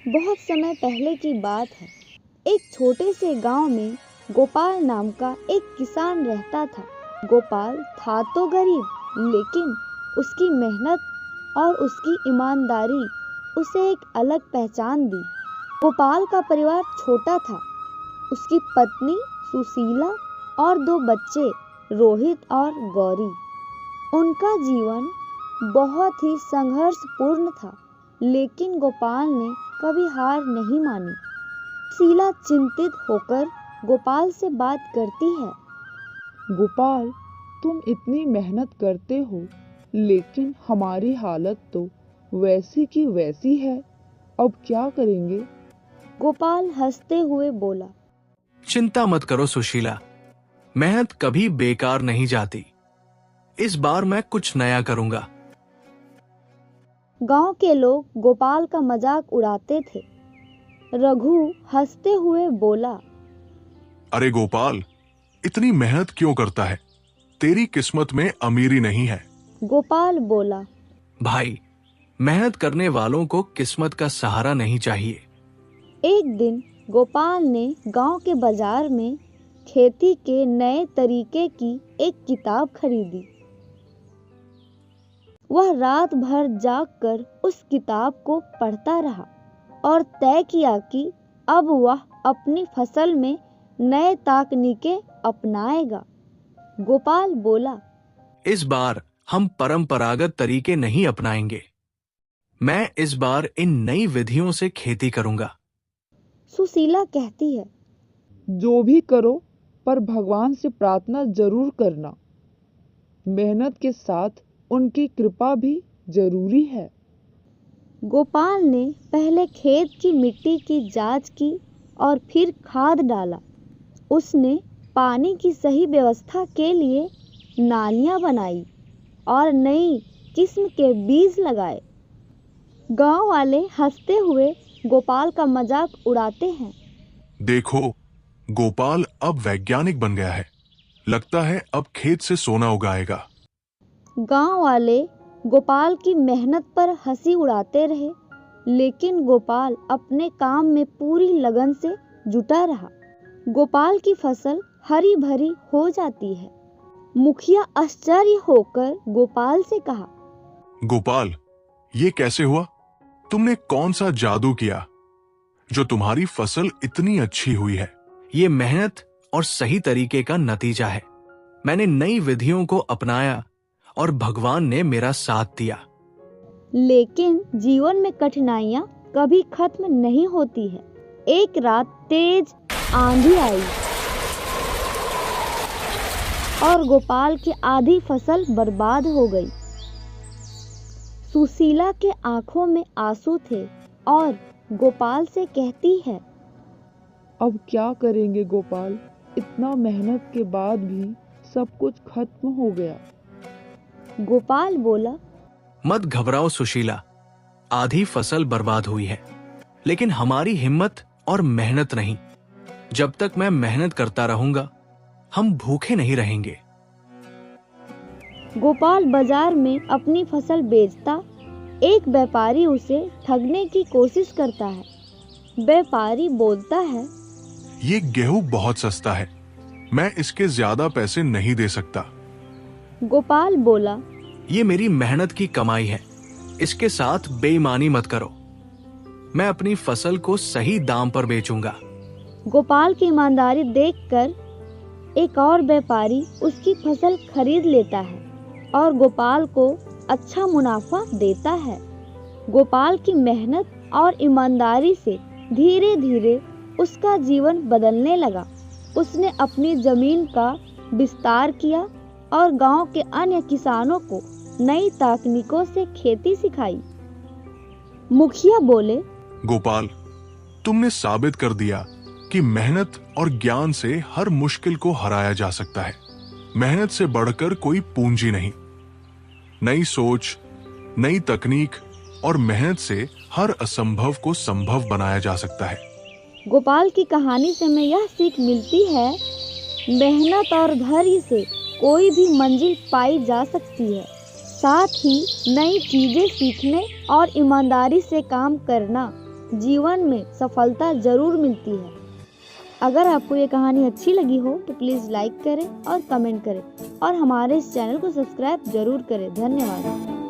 बहुत समय पहले की बात है। एक छोटे से गांव में गोपाल नाम का एक किसान रहता था। गोपाल था तो गरीब, लेकिन उसकी मेहनत और उसकी ईमानदारी उसे एक अलग पहचान दी। गोपाल का परिवार छोटा था। उसकी पत्नी सुशीला और 2 बच्चे रोहित और गौरी। उनका जीवन बहुत ही संघर्षपूर्ण था, लेकिन गोपाल ने कभी हार नहीं मानी। शीला चिंतित होकर गोपाल से बात करती है। गोपाल, तुम इतनी मेहनत करते हो, लेकिन हमारी हालत तो वैसी की वैसी है। अब क्या करेंगे? गोपाल हंसते हुए बोला, चिंता मत करो सुशीला, मेहनत कभी बेकार नहीं जाती। इस बार मैं कुछ नया करूंगा। गांव के लोग गोपाल का मजाक उड़ाते थे। रघु हंसते हुए बोला, अरे गोपाल, इतनी मेहनत क्यों करता है? तेरी किस्मत में अमीरी नहीं है। गोपाल बोला, भाई, मेहनत करने वालों को किस्मत का सहारा नहीं चाहिए। एक दिन गोपाल ने गांव के बाजार में खेती के नए तरीके की एक किताब खरीदी। वह रात भर जागकर उस किताब को पढ़ता रहा और तय किया कि अब वह अपनी फसल में नए तकनीकें अपनाएगा। गोपाल बोला, इस बार हम परंपरागत तरीके नहीं अपनाएंगे। मैं इस बार इन नई विधियों से खेती करूंगा। सुशीला कहती है, जो भी करो, पर भगवान से प्रार्थना जरूर करना। मेहनत के साथ उनकी कृपा भी जरूरी है। गोपाल ने पहले खेत की मिट्टी की जांच की और फिर खाद डाला। उसने पानी की सही व्यवस्था के लिए नालियां बनाई और नई किस्म के बीज लगाए। गांव वाले हंसते हुए गोपाल का मजाक उड़ाते हैं। देखो, गोपाल अब वैज्ञानिक बन गया है। लगता है अब खेत से सोना उगाएगा। गांव वाले गोपाल की मेहनत पर हंसी उड़ाते रहे, लेकिन गोपाल अपने काम में पूरी लगन से जुटा रहा। गोपाल की फसल हरी भरी हो जाती है। मुखिया आश्चर्य होकर गोपाल से कहा, गोपाल, ये कैसे हुआ? तुमने कौन सा जादू किया जो तुम्हारी फसल इतनी अच्छी हुई है? ये मेहनत और सही तरीके का नतीजा है। मैंने नई विधियों को अपनाया और भगवान ने मेरा साथ दिया। लेकिन जीवन में कठिनाइयां कभी खत्म नहीं होती है। एक रात तेज आंधी आई और गोपाल की आधी फसल बर्बाद हो गई। सुशीला के आंखों में आंसू थे और गोपाल से कहती है, अब क्या करेंगे गोपाल? इतना मेहनत के बाद भी सब कुछ खत्म हो गया। गोपाल बोला, मत घबराओ सुशीला, आधी फसल बर्बाद हुई है, लेकिन हमारी हिम्मत और मेहनत नहीं। जब तक मैं मेहनत करता रहूंगा, हम भूखे नहीं रहेंगे। गोपाल बाजार में अपनी फसल बेचता। एक व्यापारी उसे ठगने की कोशिश करता है। व्यापारी बोलता है, ये गेहूं बहुत सस्ता है, मैं इसके ज्यादा पैसे नहीं दे सकता। गोपाल बोला, ये मेरी मेहनत की कमाई है, इसके साथ बेईमानी मत करो। मैं अपनी फसल को सही दाम पर बेचूंगा। गोपाल की ईमानदारी देखकर एक और व्यापारी उसकी फसल खरीद लेता है और गोपाल को अच्छा मुनाफा देता है। गोपाल की मेहनत और ईमानदारी से धीरे धीरे उसका जीवन बदलने लगा। उसने अपनी जमीन का विस्तार किया और गांव के अन्य किसानों को नई तकनीकों से खेती सिखाई। मुखिया बोले, गोपाल, तुमने साबित कर दिया कि मेहनत और ज्ञान से हर मुश्किल को हराया जा सकता है। मेहनत से बढ़कर कोई पूंजी नहीं। नई सोच, नई तकनीक और मेहनत से हर असंभव को संभव बनाया जा सकता है। गोपाल की कहानी से हमें यह सीख मिलती है, मेहनत और धैर्य से कोई भी मंजिल पाई जा सकती है। साथ ही नई चीजें सीखने और ईमानदारी से काम करना जीवन में सफलता जरूर मिलती है। अगर आपको ये कहानी अच्छी लगी हो तो प्लीज़ लाइक करें और कमेंट करें और हमारे इस चैनल को सब्सक्राइब जरूर करें। धन्यवाद।